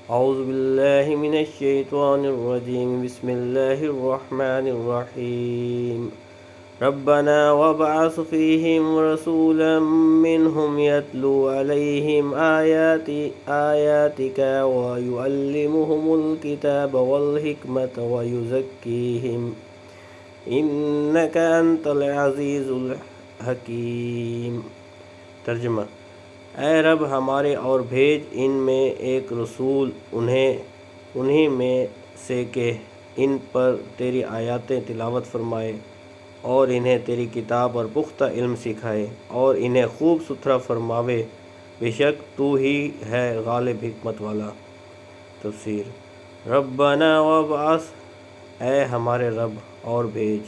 اعوذ باللہ من الشیطان الرجیم بسم اللہ الرحمن الرحیم ربنا وابعث فیہم رسولا منہم یتلو علیہم آیاتک ویعلمہم الکتاب والحکمت ویزکیہم انک انت العزیز الحکیم۔ ترجمہ: اے رب ہمارے اور بھیج ان میں ایک رسول انہی میں سے کہ ان پر تیری آیاتیں تلاوت فرمائے اور انہیں تیری کتاب اور پختہ علم سکھائے اور انہیں خوب ستھرا فرماوے، بے شک تو ہی ہے غالب حکمت والا۔ تفسیر: ربنا وابعث، اے ہمارے رب اور بھیج۔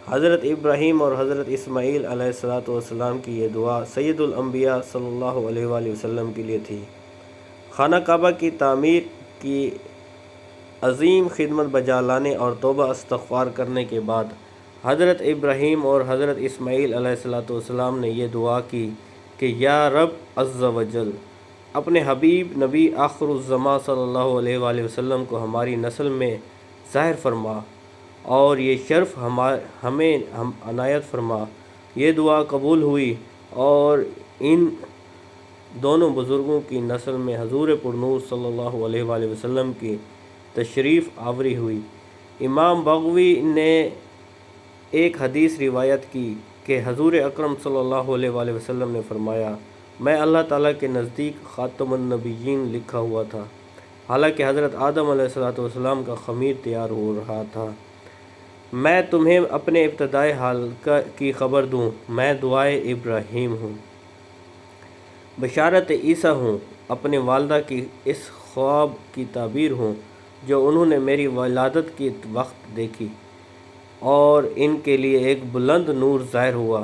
حضرت ابراہیم اور حضرت اسماعیل علیہ السلام کی یہ دعا سید الانبیاء صلی اللہ علیہ وآلہ وسلم کے لیے تھی۔ خانہ کعبہ کی تعمیر کی عظیم خدمت بجا لانے اور توبہ استغفار کرنے کے بعد حضرت ابراہیم اور حضرت اسماعیل علیہ السلام نے یہ دعا کی کہ یا رب عز و جل، اپنے حبیب نبی آخر الزماں صلی اللہ علیہ وآلہ وسلم کو ہماری نسل میں ظاہر فرما اور یہ شرف ہمیں عنایت فرما۔ یہ دعا قبول ہوئی اور ان دونوں بزرگوں کی نسل میں حضور پرنور صلی اللہ علیہ وآلہ وسلم کی تشریف آوری ہوئی۔ امام بغوی نے ایک حدیث روایت کی کہ حضور اکرم صلی اللہ علیہ وآلہ وسلم نے فرمایا، میں اللہ تعالیٰ کے نزدیک خاتم النبیین لکھا ہوا تھا، حالانکہ حضرت آدم علیہ السلام کا خمیر تیار ہو رہا تھا۔ میں تمہیں اپنے ابتدائی حال کی خبر دوں، میں دعائے ابراہیم ہوں، بشارت عیسیٰ ہوں، اپنے والدہ کی اس خواب کی تعبیر ہوں جو انہوں نے میری ولادت کے وقت دیکھی، اور ان کے لیے ایک بلند نور ظاہر ہوا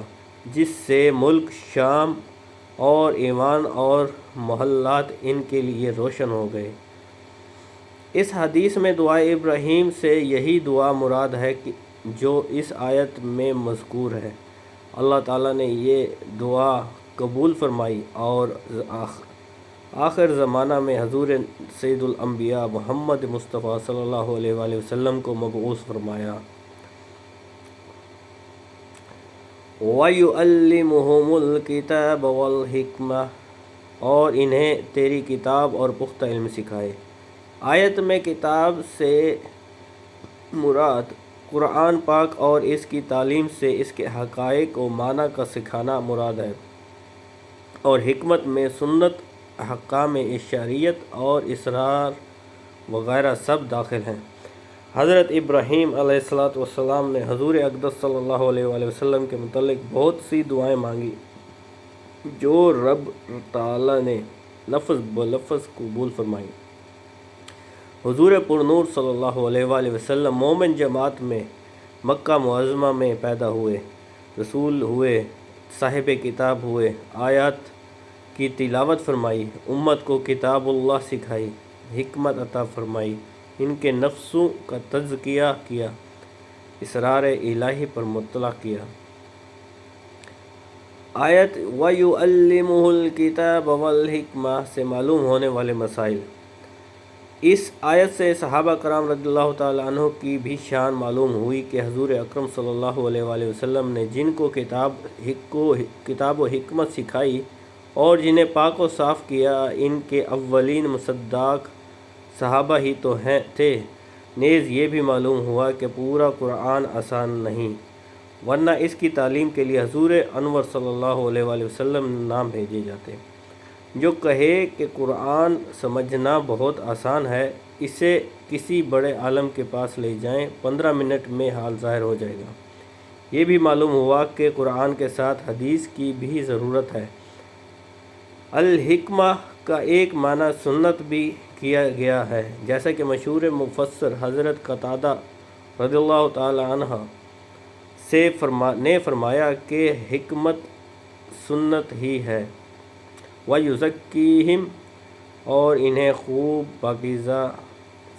جس سے ملک شام اور ایوان اور محلات ان کے لیے روشن ہو گئے۔ اس حدیث میں دعائے ابراہیم سے یہی دعا مراد ہے جو اس آیت میں مذکور ہے۔ اللہ تعالیٰ نے یہ دعا قبول فرمائی اور آخر زمانہ میں حضور سید الانبیاء محمد مصطفیٰ صلی اللہ علیہ وآلہ وسلم کو مبعوث فرمایا۔ وَيُعَلِّمُهُمُ الْكِتَابَ وَالْحِکْمَةَ، اور انہیں تیری کتاب اور پختہ علم سکھائے۔ آیت میں کتاب سے مراد قرآن پاک اور اس کی تعلیم سے اس کے حقائق و معنی کا سکھانا مراد ہے، اور حکمت میں سنت، احکام شریعت اور اسرار وغیرہ سب داخل ہیں۔ حضرت ابراہیم علیہ السلام نے حضور اقدس صلی اللہ علیہ وآلہ وسلم کے متعلق بہت سی دعائیں مانگی جو رب تعالیٰ نے لفظ بلفظ قبول فرمائیں۔ حضور پرنور صلی اللہ علیہ وآلہ وسلم مومن جماعت میں مکہ معظمہ میں پیدا ہوئے، رسول ہوئے، صاحب کتاب ہوئے، آیات کی تلاوت فرمائی، امت کو کتاب اللہ سکھائی، حکمت عطا فرمائی، ان کے نفسوں کا تزکیہ کیا، اسرار الہی پر مطلع کیا۔ آیت وَيُعَلِّمُهُ الْكِتَابَ وَالْحِکْمَةَ سے معلوم ہونے والے مسائل۔ اس آیت سے صحابہ کرام رضی اللہ تعالیٰ عنہ کی بھی شان معلوم ہوئی کہ حضور اکرم صلی اللہ علیہ وآلہ وسلم نے جن کو کتاب و حکمت سکھائی اور جنہیں پاک و صاف کیا، ان کے اولین مصداق صحابہ ہی تو تھے۔ نیز یہ بھی معلوم ہوا کہ پورا قرآن آسان نہیں، ورنہ اس کی تعلیم کے لیے حضور انور صلی اللہ علیہ وآلہ وسلم نہ بھیجے جاتے۔ جو کہے کہ قرآن سمجھنا بہت آسان ہے، اسے کسی بڑے عالم کے پاس لے جائیں، 15 منٹ میں حال ظاہر ہو جائے گا۔ یہ بھی معلوم ہوا کہ قرآن کے ساتھ حدیث کی بھی ضرورت ہے۔ الحکمہ کا ایک معنی سنت بھی کیا گیا ہے، جیسا کہ مشہور مفسر حضرت قتادہ رضی اللہ تعالی عنہ نے فرمایا کہ حکمت سنت ہی ہے۔ وَيُزَکِّیہم، اور انہیں خوب پاکیزہ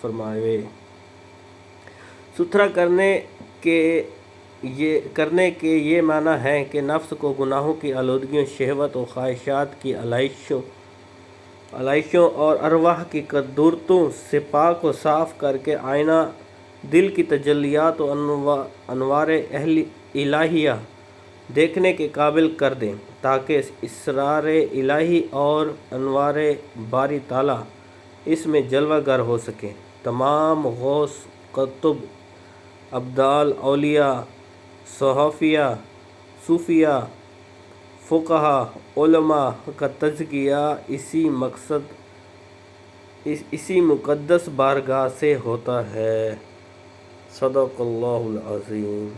فرماوے۔ ستھرا کرنے کے یہ معنی ہے کہ نفس کو گناہوں کی آلودگیوں، شہوت و خواہشات کی علائشوں علائشوں اور ارواح کی قدورتوں سے پاک و صاف کر کے آئینہ دل کی تجلیات و انوار الہیہ دیکھنے کے قابل کر دیں، تاکہ اسرار الہی اور انوار باری تعالیٰ اس میں جلوہ گر ہو سکیں۔ تمام غوث، قطب، ابدال، اولیاء، صوفیاء، فقہا، علماء کا تزکیہ اسی مقدس بارگاہ سے ہوتا ہے۔ صدق اللہ العظیم۔